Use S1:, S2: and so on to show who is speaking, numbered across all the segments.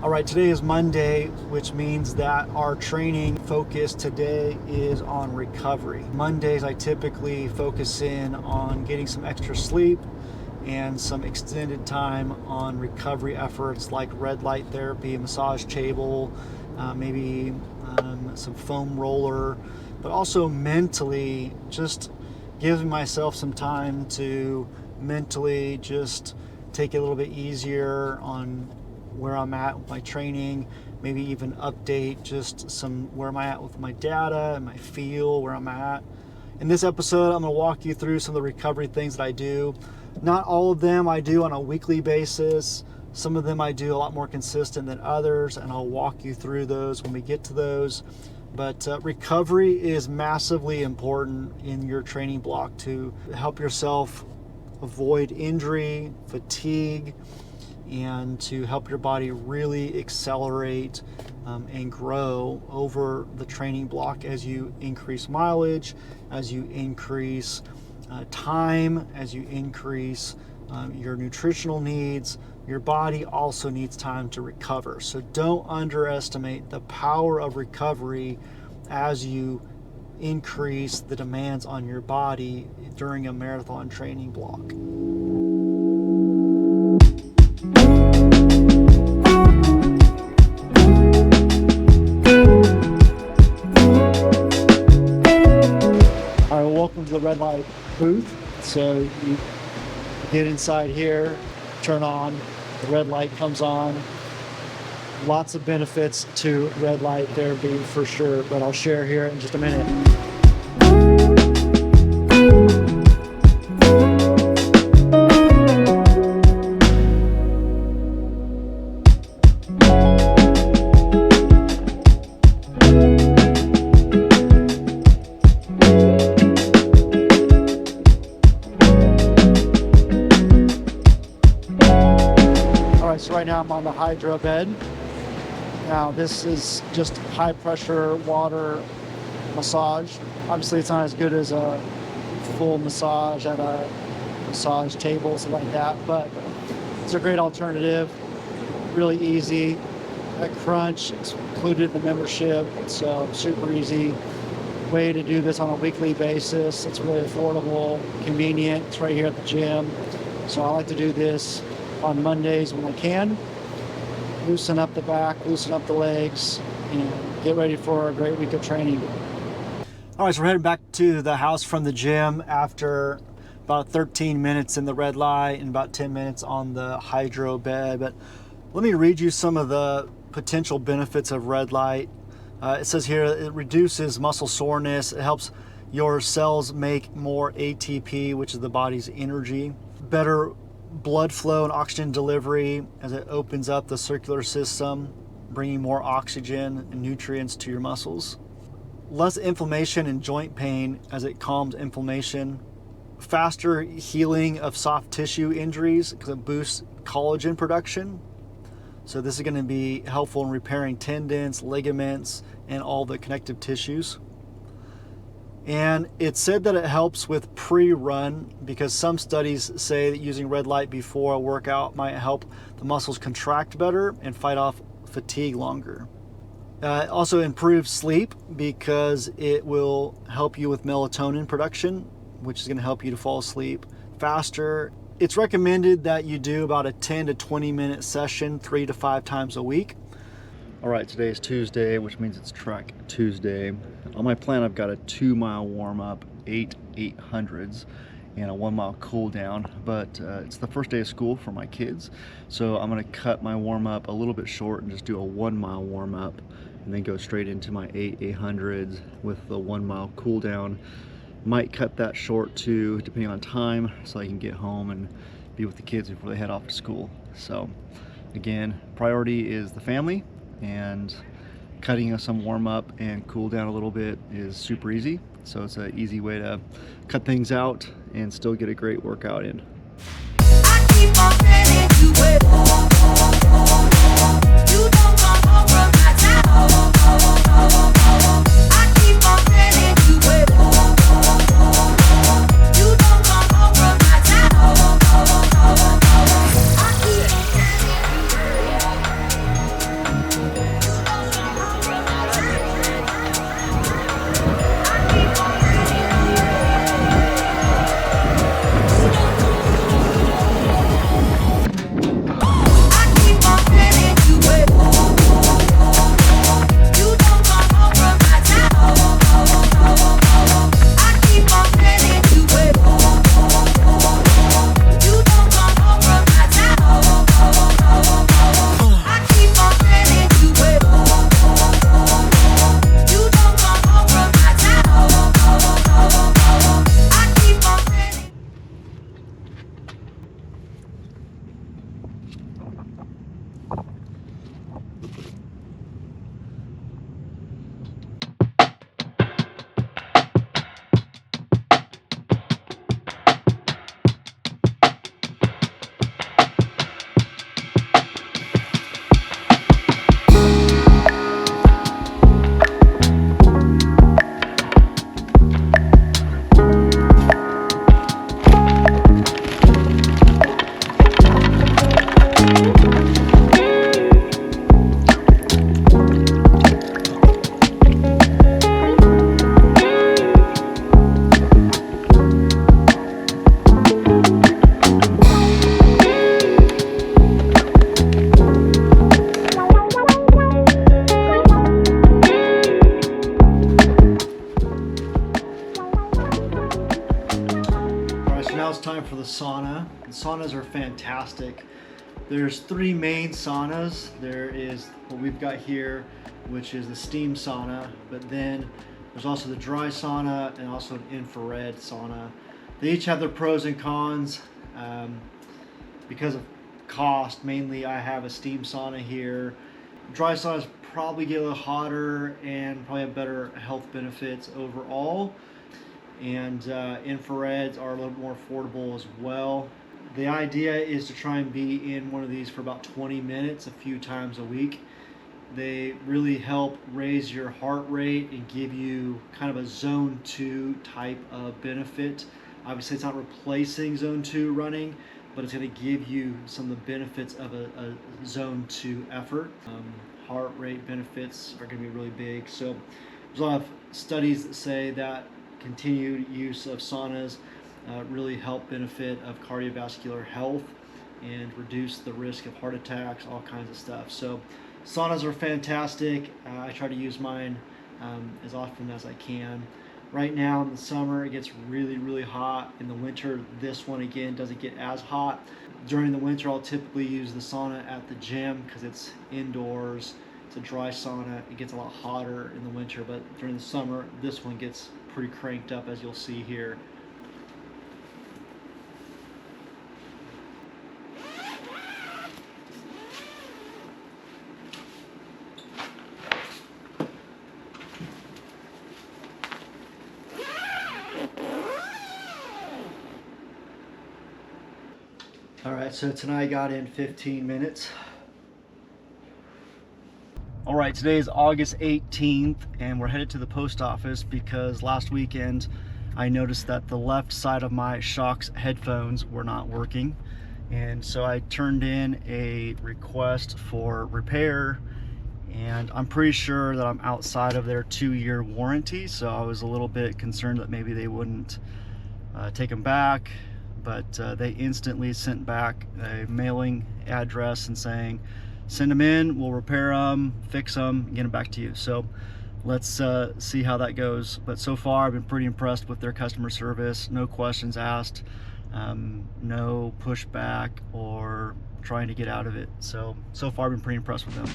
S1: All right, today is Monday, which means that our training focus today is on recovery. Mondays, I typically focus in on getting some extra sleep and some extended time on recovery efforts like red light therapy, a massage table, maybe some foam roller, but also mentally just giving myself some time to mentally just take it a little bit easier on where I'm at with my training, maybe even update just some where am I at with my data and my feel, where I'm at. In this episode, I'm going to walk you through some of the recovery things that I do. Not all of them I do on a weekly basis. Some of them I do a lot more consistent than others, and I'll walk you through those when we get to those. But recovery is massively important in your training block to help yourself avoid injury, fatigue, and to help your body really accelerate and grow over the training block as you increase mileage, as you increase time, as you increase your nutritional needs. Your body also needs time to recover. So don't underestimate the power of recovery as you increase the demands on your body during a marathon training block. Welcome to the red light booth. So you get inside here, turn on, the red light comes on. Lots of benefits to red light therapy for sure, but I'll share here in just a minute. So right now I'm on the Hydrobed. Now this is just high pressure water massage. Obviously it's not as good as a full massage at a massage table, something like that, but it's a great alternative. Really easy. That crunch is included in the membership, so super easy way to do this on a weekly basis. It's really affordable, convenient. It's right here at the gym. So I like to do this on Mondays when I can. Loosen up the back, loosen up the legs, and get ready for a great week of training. All right, so we're heading back to the house from the gym after about 13 minutes in the red light and about 10 minutes on the Hydrobed. But let me read you some of the potential benefits of red light. It says here it reduces muscle soreness. It helps your cells make more ATP, which is the body's energy. Better blood flow and oxygen delivery as it opens up the circular system, bringing more oxygen and nutrients to your muscles. Less inflammation and joint pain as it calms inflammation. Faster healing of soft tissue injuries because it boosts collagen production. So this is going to be helpful in repairing tendons, ligaments, and all the connective tissues. And it said that it helps with pre-run because some studies say that using red light before a workout might help the muscles contract better and fight off fatigue longer. It also improves sleep because it will help you with melatonin production, which is going to help you to fall asleep faster. It's recommended that you do about a 10 to 20 minute session 3 to 5 times a week. All right, today is Tuesday, which means it's Track Tuesday. On my plan, I've got a 2-mile warm-up, 8 800s, and a 1-mile cool down, but it's the first day of school for my kids, so I'm gonna cut my warm-up a little bit short and just do a 1-mile warm-up, and then go straight into my 8 800s with the 1-mile cool down. Might cut that short too, depending on time, so I can get home and be with the kids before they head off to school. So again, priority is the family, and cutting some warm up and cool down a little bit is super easy. So it's an easy way to cut things out and still get a great workout in. I keep on saying you it. You don't come home from my town. I keep on saying you it. You don't come home from my town. I keep on saying you it. sauna. And saunas are fantastic. There's 3 main saunas. There is what we've got here, which is the steam sauna, but then there's also the dry sauna and also an infrared sauna. They each have their pros and cons. Because of cost, mainly I have a steam sauna here. Dry saunas probably get a little hotter and probably have better health benefits overall. And infrareds are a little more affordable as well. The idea is to try and be in one of these for about 20 minutes a few times a week. They really help raise your heart rate and give you kind of a zone 2 type of benefit. Obviously it's not replacing zone 2 running, but it's going to give you some of the benefits of a zone 2 effort. Heart rate benefits are going to be really big. So there's a lot of studies that say that continued use of saunas really help benefit of cardiovascular health and reduce the risk of heart attacks, all kinds of stuff. So saunas are fantastic. I try to use mine as often as I can. Right now in the summer it gets really, really hot. In the winter, this one again doesn't get as hot. During the winter I'll typically use the sauna at the gym because it's indoors. It's a dry sauna. It gets a lot hotter in the winter, but during the summer this one gets pretty cranked up, as you'll see here. All right, so tonight I got in 15 minutes. All right, today is August 18th and we're headed to the post office because last weekend I noticed that the left side of my Shocks headphones were not working. And so I turned in a request for repair, and I'm pretty sure that I'm outside of their 2-year warranty. So I was a little bit concerned that maybe they wouldn't take them back. But they instantly sent back a mailing address and saying, send them in, we'll repair them, fix them, get them back to you. So let's see how that goes. But so far I've been pretty impressed with their customer service. No questions asked, no pushback or trying to get out of it. So far I've been pretty impressed with them.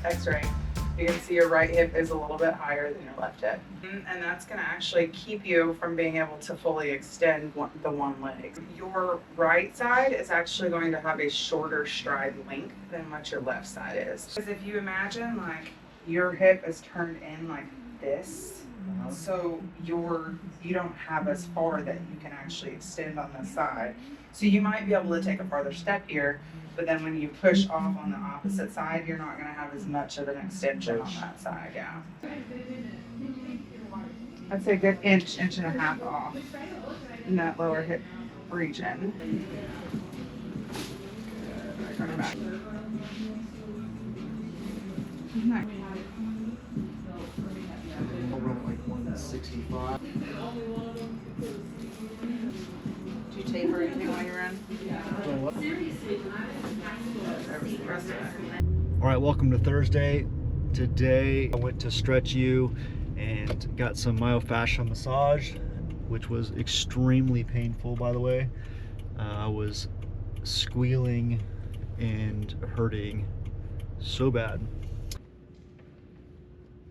S2: X-ray, you can see your right hip is a little bit higher than your left hip. And that's going to actually keep you from being able to fully extend the one leg. Your right side is actually going to have a shorter stride length than what your left side is. Because if you imagine like your hip is turned in like this, so you don't have as far that you can actually extend on this side. So you might be able to take a farther step here, but then when you push off on the opposite side, you're not going to have as much of an extension on that side, yeah. I'd say a good inch and a half off in that lower hip region. Turn it back. Nice.
S1: Like 165.
S2: Do you tape or anything while you run?
S1: All right, welcome to Thursday. Today I went to StreachU and got some myofascial massage, which was extremely painful, by the way. I was squealing and hurting so bad.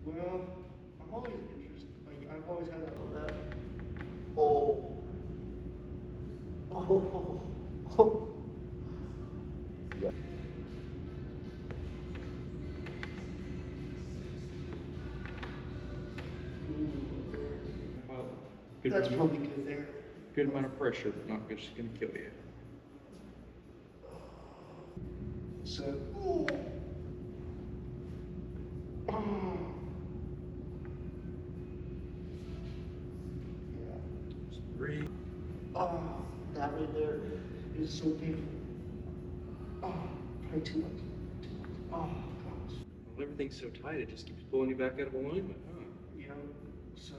S1: Well, I'm always interested. Like, I've always had that. Oh. Oh. Oh. Yeah.
S3: Good
S1: That's
S3: amount,
S1: probably good there.
S3: good amount of pressure, but not just gonna kill you.
S1: So, ooh. Oh. Yeah.
S3: Just breathe.
S1: Oh, that right there is so painful. Oh, probably too much. Oh, gosh.
S3: Well, everything's so tight, it just keeps pulling you back out of alignment, huh?
S1: You know, so.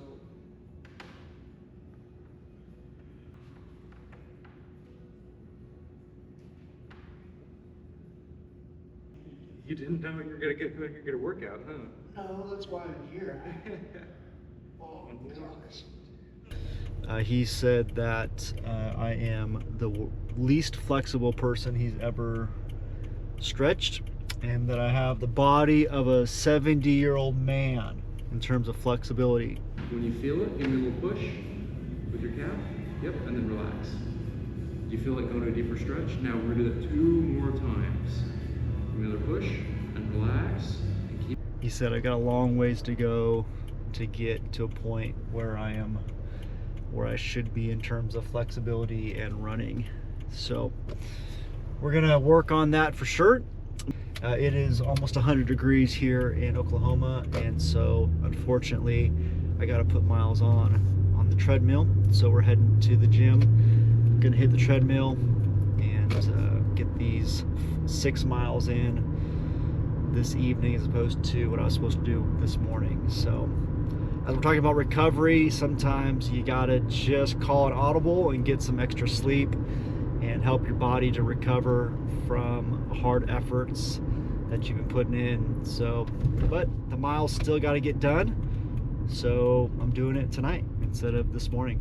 S3: You didn't know you were gonna get a good workout, huh?
S1: No, that's why I'm here. Oh, gosh.
S4: He said that I am the least flexible person he's ever stretched, and that I have the body of a 70-year-old man in terms of flexibility.
S3: When you feel it, give me a little push with your calf. Yep, and then relax. Do you feel like going to a deeper stretch? Now we're gonna do that 2 more times. Give me another push and relax. And keep.
S4: He said I got a long ways to go to get to a point where I am where I should be in terms of flexibility and running. So we're gonna work on that for sure. It is almost 100 degrees here in Oklahoma, and so unfortunately I got to put Miles on the treadmill. So we're heading to the gym. We're gonna hit the treadmill and get these 6 miles in this evening as opposed to what I was supposed to do this morning. So as we're talking about recovery, sometimes you gotta just call it audible and get some extra sleep and help your body to recover from hard efforts that you've been putting in. So, but the miles still got to get done, so I'm doing it tonight instead of this morning.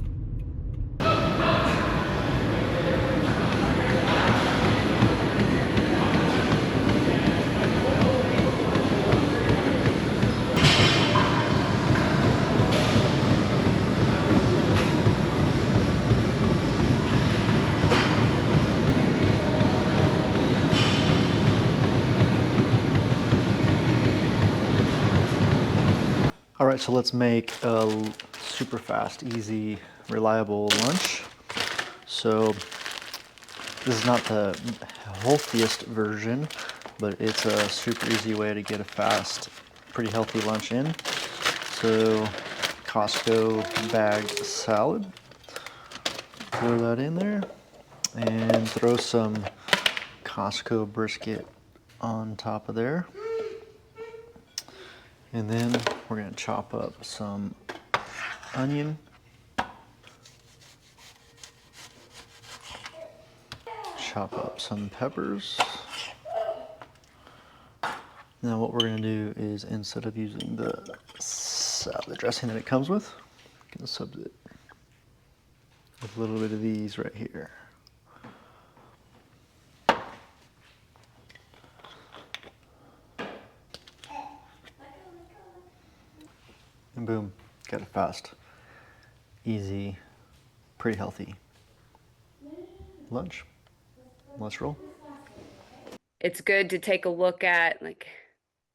S4: All right, so let's make a super fast, easy, reliable lunch. So this is not the healthiest version, but it's a super easy way to get a fast, pretty healthy lunch in. So Costco bagged salad, throw that in there, and throw some Costco brisket on top of there. And then we're gonna chop up some onion, chop up some peppers. Now what we're gonna do is, instead of using the salad dressing that it comes with, we're gonna sub it with a little bit of these right here. And boom, got a fast, easy, pretty healthy lunch. Let's roll.
S5: It's good to take a look at like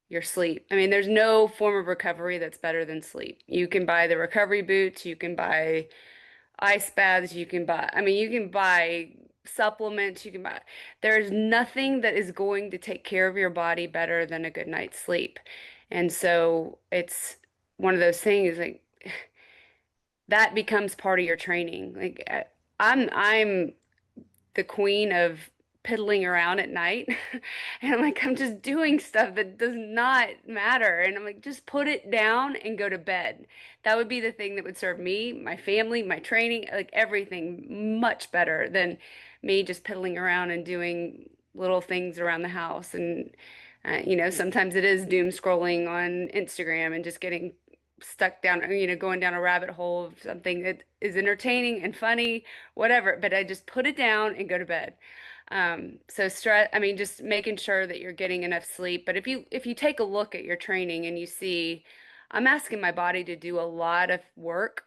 S5: your sleep. I mean, there's no form of recovery that's better than sleep. You can buy the recovery boots, you can buy ice baths, you can buy, I mean, you can buy supplements, you can buy, there's nothing that is going to take care of your body better than a good night's sleep. And so it's one of those things like that becomes part of your training. Like I'm the queen of piddling around at night. And I'm like, I'm just doing stuff that does not matter. And I'm like, just put it down and go to bed. That would be the thing that would serve me, my family, my training, like everything much better than me just piddling around and doing little things around the house. And, sometimes it is doom scrolling on Instagram and just getting stuck down, going down a rabbit hole of something that is entertaining and funny, whatever, but I just put it down and go to bed. So stress, I mean, just making sure that you're getting enough sleep. But if you take a look at your training and you see, I'm asking my body to do a lot of work,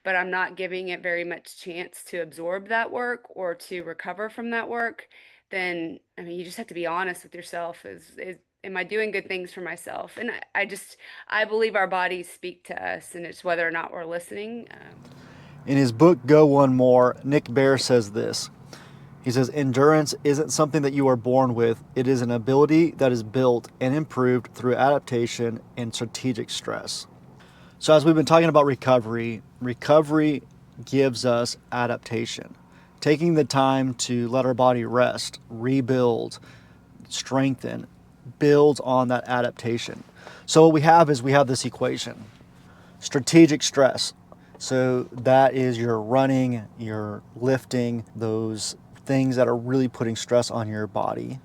S5: but I'm not giving it very much chance to absorb that work or to recover from that work, then I mean, you just have to be honest with yourself. Is am I doing good things for myself? And I believe our bodies speak to us, and it's whether or not we're listening.
S4: In his book, Go One More, Nick Bare says this. He says, endurance isn't something that you are born with. It is an ability that is built and improved through adaptation and strategic stress. So as we've been talking about recovery, recovery gives us adaptation. Taking the time to let our body rest, rebuild, strengthen, builds on that adaptation. So what we have is we have this equation. Strategic stress. So that is your running, your lifting, those things that are really putting stress on your body,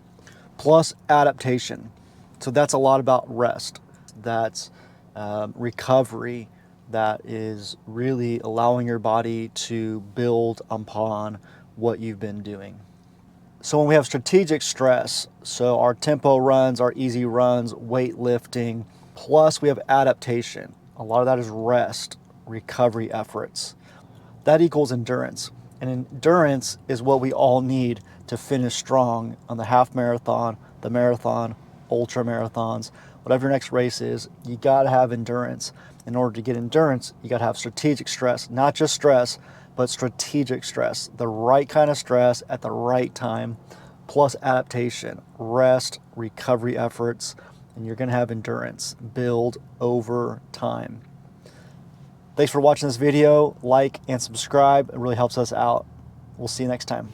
S4: plus adaptation. So that's a lot about rest. That's recovery. That is really allowing your body to build upon what you've been doing. So when we have strategic stress, so our tempo runs, our easy runs, weightlifting, plus we have adaptation. A lot of that is rest, recovery efforts. That equals endurance. And endurance is what we all need to finish strong on the half marathon, the marathon, ultra marathons, whatever your next race is. You got to have endurance. In order to get endurance, you got to have strategic stress, not just stress, but strategic stress, the right kind of stress at the right time, plus adaptation, rest, recovery efforts, and you're going to have endurance build over time. Thanks for watching this video. Like and subscribe. It really helps us out. We'll see you next time.